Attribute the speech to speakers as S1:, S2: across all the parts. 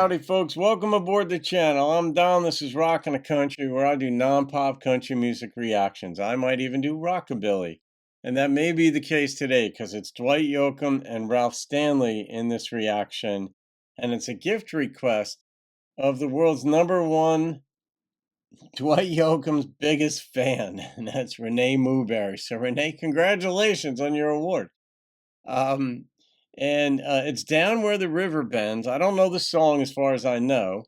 S1: Howdy, folks. Welcome aboard the channel. I'm Don. This is Rockin' the Country, where I do non-pop country music reactions. I might even do rockabilly. And that may be the case today, because it's Dwight Yoakam and Ralph Stanley in this reaction. And it's a gift request of the world's #1 Dwight Yoakam's biggest fan, and that's Renee Mooberry. So, Renee, congratulations on your award. It's Down Where the River Bends. I don't know the song as far as I know.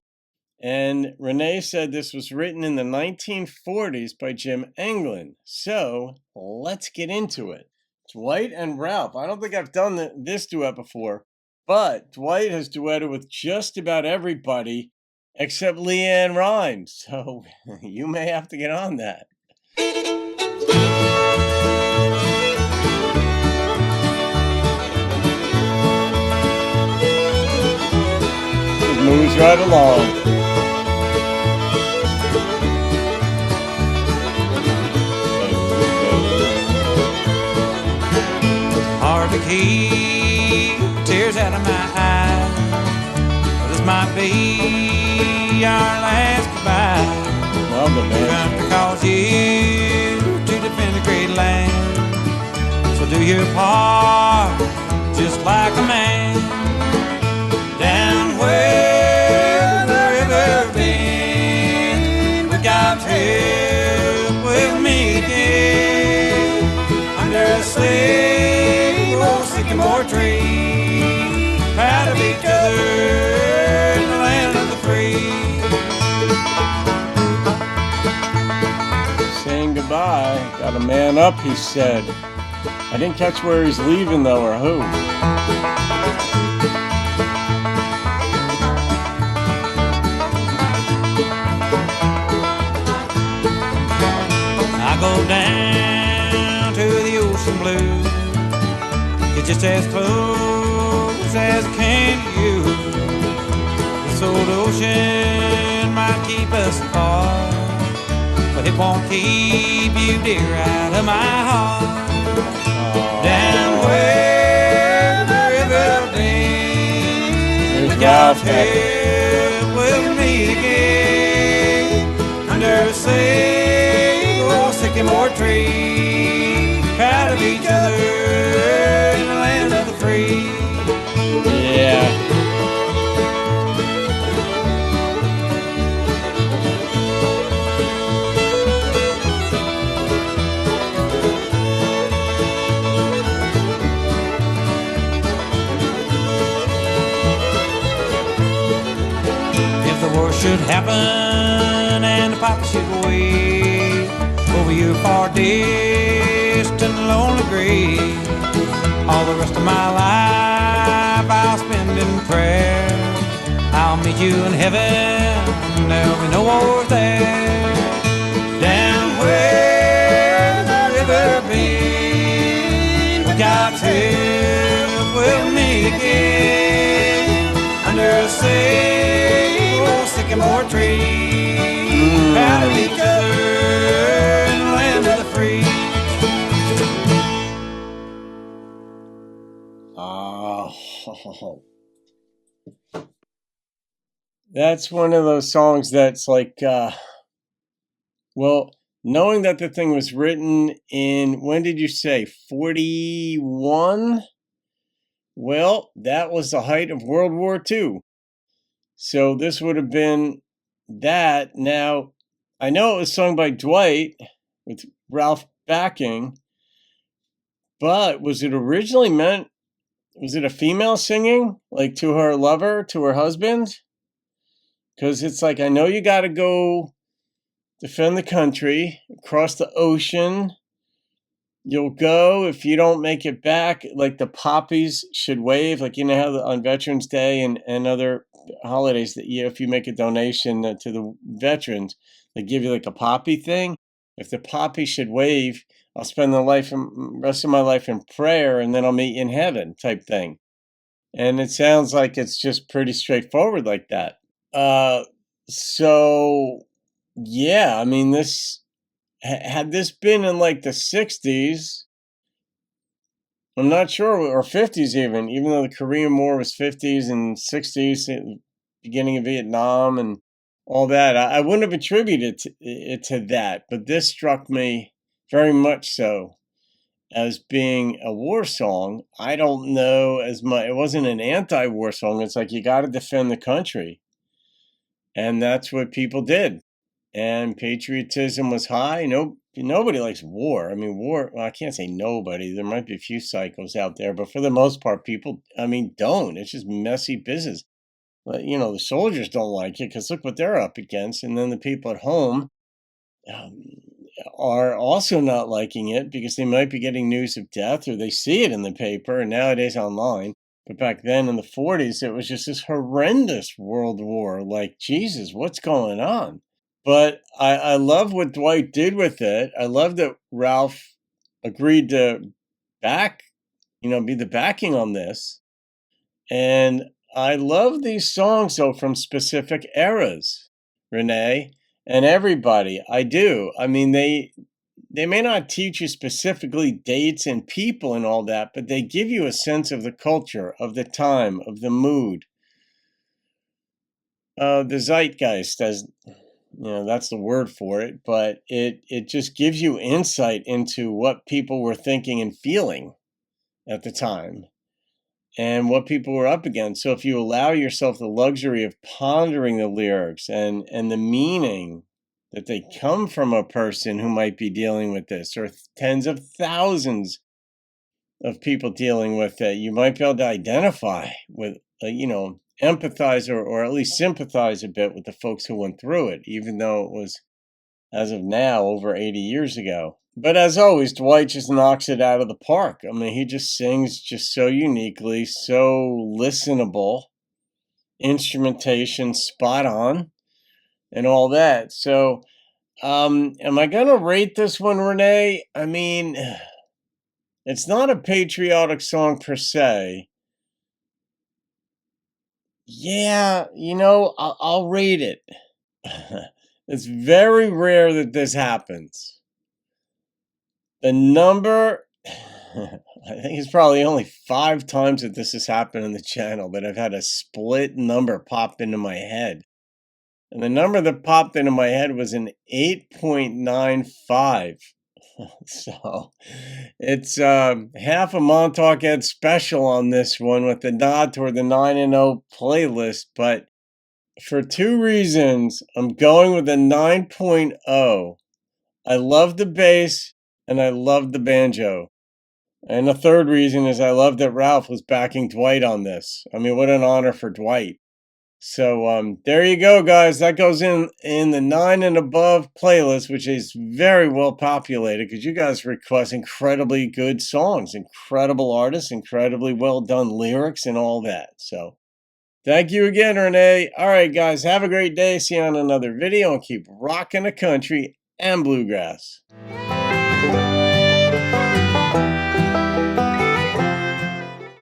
S1: And Renee said this was written in the 1940s by Jim Englund. So let's get into it. Dwight and Ralph. I don't think I've done this duet before, but Dwight has duetted with just about everybody except Leanne Rimes. So you may have to get on that. Moves right along.
S2: Hard to keep tears out of my eyes, but this might be our last goodbye.
S1: Love it, man.
S2: Trying to cause you to defend the great land, so do your part just like a man. Down where the river bends, we got help with me again. Under a slave old sycamore tree, proud of each other in the land of the free.
S1: Saying goodbye. Got a man up, he said. I didn't catch where he's leaving, though, or who.
S2: I go down to the ocean blue, get just as close as I can to you. This old ocean might keep us apart, but it won't keep you, dear, out of my heart. Down where the river bends, we got help we'll meet again. Under a sycamore tree, proud of each other in the land of the free.
S1: Yeah.
S2: If the worst should happen and the papa should wait over your far distant lonely grave, all the rest of my life I'll spend in prayer. I'll meet you in heaven, there'll be no wars there. Down where the river bends, we got help we'll meet again. Under a sycamore tree, proud of each other in the land of the free.
S1: Oh, that's one of those songs that's like, well, knowing that the thing was written in, when did you say, 41? Well, that was the height of World War II. So this would have been that. Now, I know it was sung by Dwight with Ralph backing, but was it originally meant, was it a female singing, like to her lover, to her husband? Because it's like, I know you got to go defend the country, across the ocean. You'll go if you don't make it back. Like the poppies should wave, like you know how on Veterans Day and other holidays that if you make a donation to the veterans, they give you like a poppy thing. If the poppy should wave, I'll spend the rest of my life in prayer, and then I'll meet you in heaven, type thing. And it sounds like it's just pretty straightforward like that. So yeah, I mean, this had this been in like the 60s, I'm not sure, or 50s even though the Korean War was 50s and 60s, beginning of Vietnam and all that. I wouldn't have attributed it to that, but this struck me very much so as being a war song. I don't know as much. It wasn't an anti-war song. It's like you got to defend the country, and that's what people did. And patriotism was high. No, nobody likes war. I mean, war. Well, I can't say nobody. There might be a few psychos out there, but for the most part, people. I mean, don't. It's just messy business. But the soldiers don't like it because look what they're up against, and then the people at home um, are also not liking it because they might be getting news of death or they see it in the paper and nowadays online. But back then in the 40s, it was just this horrendous world war. Like, Jesus, what's going on? But I love what Dwight did with it. I love that Ralph agreed to back, be the backing on this. And I love these songs, though, from specific eras, Renee, and everybody. I do. I mean, they may not teach you specifically dates and people and all that, but they give you a sense of the culture, of the time, of the mood, the zeitgeist, as that's the word for it. But it just gives you insight into what people were thinking and feeling at the time and what people were up against. So if you allow yourself the luxury of pondering the lyrics and the meaning that they come from a person who might be dealing with this, or tens of thousands of people dealing with it, you might be able to identify with, empathize or at least sympathize a bit with the folks who went through it, even though it was, as of now, over 80 years ago. But as always, Dwight just knocks it out of the park. I mean, he just sings just so uniquely, so listenable, instrumentation spot on, and all that. So, am I going to rate this one, Renee? I mean, it's not a patriotic song per se. Yeah, I'll rate it. It's very rare that this happens. The number, I think it's probably only 5 times that this has happened on the channel that I've had a split number pop into my head. And the number that popped into my head was an 8.95. So it's half a Montauk Ed special on this one with the nod toward the 9-0 playlist. But for 2 reasons, I'm going with a 9.0. I love the bass and I love the banjo. And the third reason is I love that Ralph was backing Dwight on this. I mean, what an honor for Dwight. So there you go, guys. That goes in the 9 and above playlist, which is very well populated because you guys request incredibly good songs, incredible artists, incredibly well done lyrics, and all that. So thank you again, Renee. All right, guys, have a great day. See you on another video and keep rocking the country and bluegrass.